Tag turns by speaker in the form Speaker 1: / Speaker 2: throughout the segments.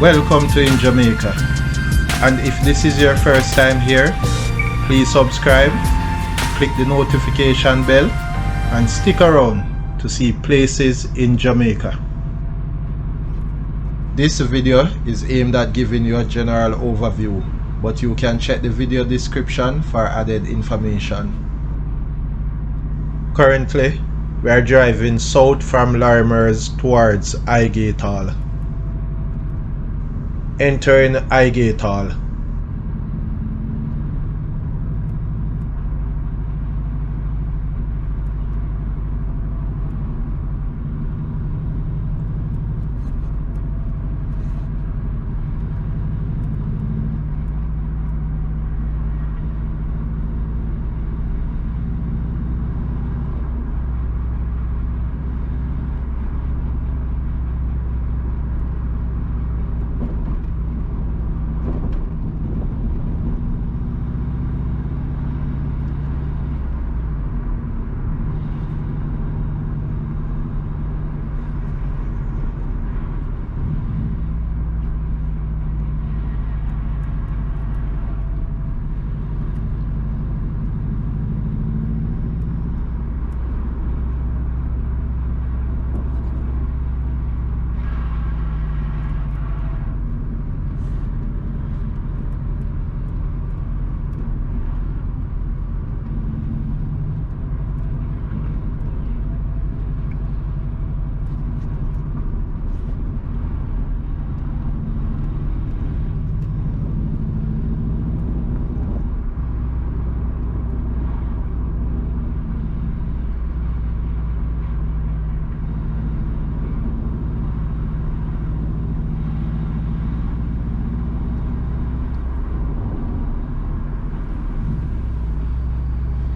Speaker 1: Welcome to In Jamaica, and if this is your first time here, please subscribe, click the notification bell and stick around to see places in Jamaica. This video is aimed at giving you a general overview, but you can check the video description for added information. Currently, we are driving south from Larimer's towards Highgate Hall. Entering Highgate Hall.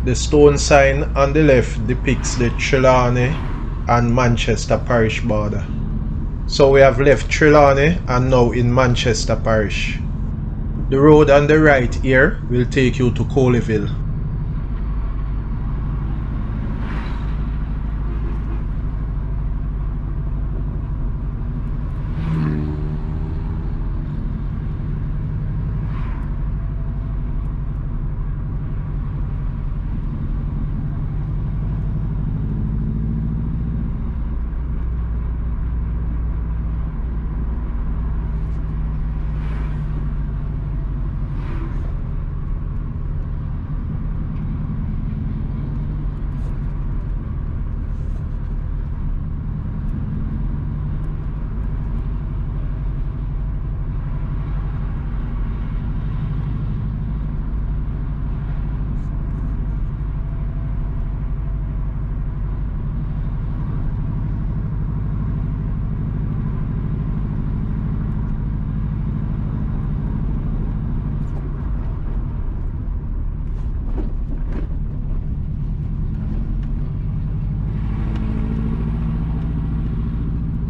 Speaker 1: The stone sign on the left depicts the Trelawney and Manchester parish border. So we have left Trelawney and now in Manchester parish. The road on the right here will take you to Colleyville.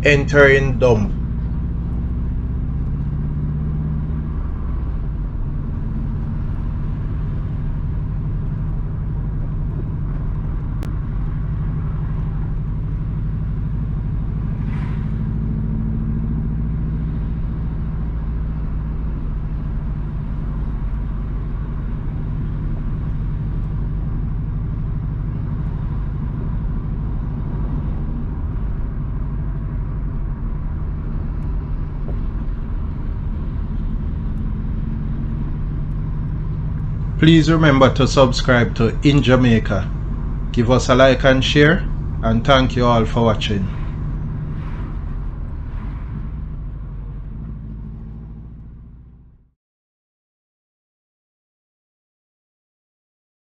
Speaker 1: Entering Dumb. Please remember to subscribe to In Jamaica. Give us a like and share, and thank you all for watching.